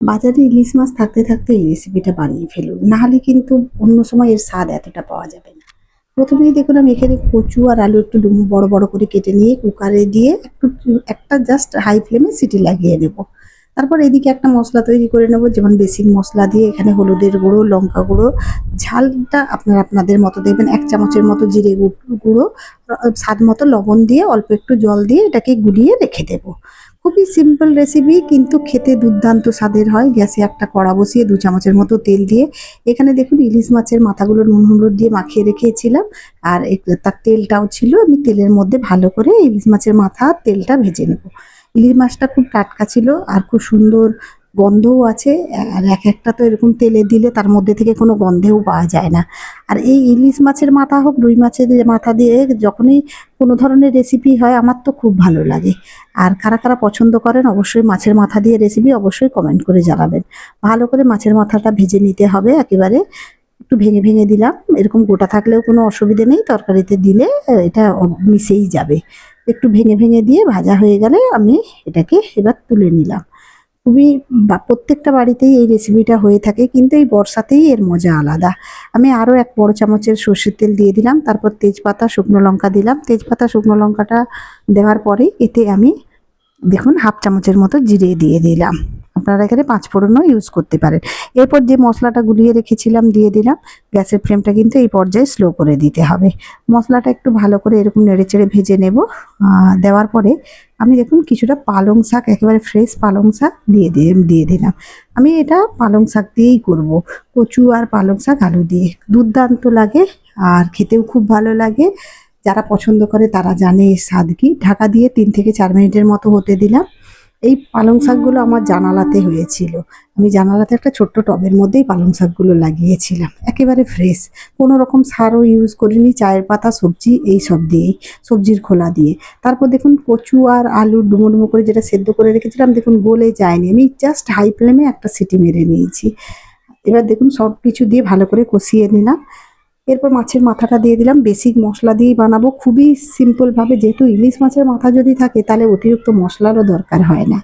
বাজারে ইলিশ মাছ থাকতে থাকতে এই রেসিপিটা বানিয়ে ফেলুন, নাহলে কিন্তু অন্য সময় এর স্বাদ এতটা পাওয়া যাবে না। প্রথমেই দেখুন আমি এখানে কচু আর আলু একটু বড় বড় করে কেটে নিয়ে কুকারে দিয়ে একটু একটা জাস্ট হাই ফ্লেমে সিটি লাগিয়ে নেব। তারপর এদিকে একটা মশলা তৈরি করে নেব, যেমন বেসিক মশলা দিয়ে এখানে হলুদের গুঁড়ো, লঙ্কা গুঁড়ো, ঝালটা আপনারা আপনাদের মতো দেবেন, ১ চামচের মতো জিরে গুঁড়ো, স্বাদ মতো লবণ দিয়ে অল্প একটু জল দিয়ে এটাকে গুলিয়ে রেখে দেবো। খুবই সিম্পল রেসিপি, কিন্তু খেতে দুর্দান্ত স্বাদের হয়। গ্যাসে একটা কড়া বসিয়ে ২ চামচের মতো তেল দিয়ে এখানে দেখুন ইলিশ মাছের মাথাগুলো নুন হলুদ দিয়ে মাখিয়ে রেখেছিলাম। আর তার তেলটাও ছিল, আমি তেলের মধ্যে ভালো করে ইলিশ মাছের মাথা আর তেলটা ভেজে নেব। ইলিশ মাছটা খুব টাটকা ছিল আর খুব সুন্দর গন্ধও আছে। আর একটা তো এরকম তেলে দিলে তার মধ্যে থেকে কোনো গন্ধেও পাওয়া যায় না। আর এই ইলিশ মাছের মাথা হোক, রুই মাছের মাথা দিয়ে যখনই কোনো ধরনের রেসিপি হয় আমার তো খুব ভালো লাগে। আর কারা কারা পছন্দ করেন অবশ্যই মাছের মাথা দিয়ে রেসিপি অবশ্যই কমেন্ট করে জানাবেন। ভালো করে মাছের মাথাটা ভেজে নিতে হবে একেবারে। একটু ভেঙে ভেঙে দিলাম, এরকম গোটা থাকলেও কোনো অসুবিধে নেই, তরকারিতে দিলে এটা মিশেই যাবে। একটু ভেঙে ভেঙে দিয়ে ভাজা হয়ে গেলে আমি এটাকে এবার তুলে নিলাম। খুবই প্রত্যেকটা বাড়িতেই এই রেসিপিটা হয়ে থাকে, কিন্তু এই বর্ষাতেই এর মজা আলাদা। আমি আরও ১ বড় চামচের সর্ষের তেল দিয়ে দিলাম, তারপর তেজপাতা শুকনো লঙ্কা দিলাম। তেজপাতা শুকনো লঙ্কাটা দেওয়ার পরে এতে আমি দেখুন ১/২ চামচের মতো জিরে দিয়ে দিলাম। আপনারা এখানে ৫ ফোড়নও ইউজ করতে পারেন। এরপর যে মশলাটা গুলিয়ে রেখেছিলাম দিয়ে দিলাম। গ্যাসের ফ্লেমটা কিন্তু এই পর্যায়ে স্লো করে দিতে হবে। মশলাটা একটু ভালো করে এরকম নেড়েচেড়ে ভেজে নেব। দেওয়ার পরে আমি দেখুন কিছুটা পালং শাক, একেবারে ফ্রেশ পালং শাক দিয়ে দিলাম। আমি এটা পালং শাক দিয়েই করব। কচু আর পালং শাক আলু দিয়ে দুর্দান্ত লাগে আর খেতেও খুব ভালো লাগে। যারা পছন্দ করে তারা জানে এর স্বাদ কি। ঢাকা দিয়ে ৩ থেকে ৪ মিনিটের মতো হতে দিলাম। এই পালং শাকগুলো আমার জানালাতে হয়েছিল। আমি জানালাতে একটা ছোট্ট টবের মধ্যেই পালং শাকগুলো লাগিয়েছিলাম। একেবারে ফ্রেশ। কোনো রকম সারও ইউজ করিনি, চায়ের পাতা, সবজি এইসব দিয়েই, সবজির খোলা দিয়ে। তারপর দেখুন কচু আর আলু ডুমো ডুমো করে যেটা সেদ্ধ করে রেখেছিলাম দেখুন গলে যায়নি। আমি জাস্ট হাই ফ্লেমে একটা সিটি মেরে নিয়েছি। এবার দেখুন সব কিছু দিয়ে ভালো করে কষিয়ে নিলাম। এরপর মাছের মাথাটা দিয়ে দিলাম। বেসিক মশলা দিয়েই বানাবো, খুবই সিম্পলভাবে। যেহেতু ইলিশ মাছের মাথা যদি থাকে তাহলে অতিরিক্ত মশলারও দরকার হয় না,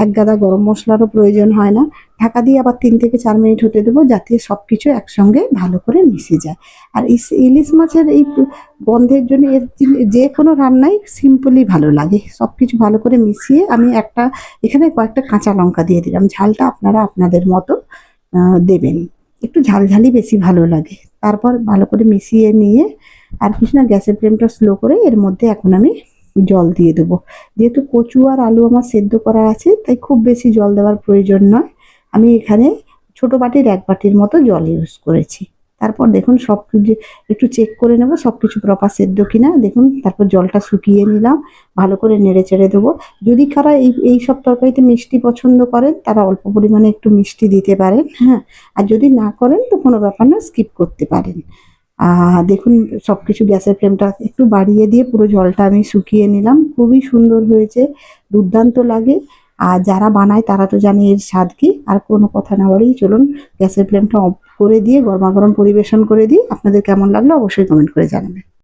এক গাদা গরম মশলারও প্রয়োজন হয় না। ঢাকা দিয়ে আবার ৩ থেকে ৪ মিনিট হতে দেবো, যাতে সব কিছু একসঙ্গে ভালো করে মিশে যায়। আর ইলিশ মাছের এই গন্ধের জন্য এর যে কোনো রান্নাই সিম্পলই ভালো লাগে। সব কিছু ভালো করে মিশিয়ে আমি এখানে কয়েকটা কাঁচা লঙ্কা দিয়ে দিলাম। ঝালটা আপনারা আপনাদের মতো দেবেন। একটু ঝালঝালি বেশি ভালো লাগে। তারপর ভালো করে মিশিয়ে নিয়ে আর কিছু না, গ্যাসের ফ্লেমটা স্লো করে এর মধ্যে এখন আমি জল দিয়ে দেবো। যেহেতু কচু আর আলু আমার সেদ্ধ করা আছে তাই খুব বেশি জল দেওয়ার প্রয়োজন নয়। আমি এখানে ছোট বাটির ১ বাটির মতো জল ইউজ করেছি। তারপর দেখুন সব কিছু একটু চেক করে নেব সব কিছু প্রপার সেদ্ধ কিনা। দেখুন তারপর জলটা শুকিয়ে নিলাম, ভালো করে নেড়ে চেড়ে দেবো। যদি কারা এই সব তরকারিতে মিষ্টি পছন্দ করেন তারা অল্প পরিমাণে একটু মিষ্টি দিতে পারেন, হ্যাঁ। আর যদি না করেন তো কোনো ব্যাপার না, স্কিপ করতে পারেন। দেখুন সবকিছু গ্যাসের ফ্লেমটা একটু বাড়িয়ে দিয়ে পুরো জলটা আমি শুকিয়ে নিলাম। খুবই সুন্দর হয়েছে, দুর্দান্ত লাগে। আর যারা বানায় তারা তো জানে এর স্বাদ কি। আর কোনো কথা না বাড়িয়ে চলুন গ্যাসের ফ্লেমটা অফ করে দিয়ে গরমাগরম পরিবেশন করে দিই। আপনাদের কেমন লাগলো অবশ্যই কমেন্ট করে জানাবেন।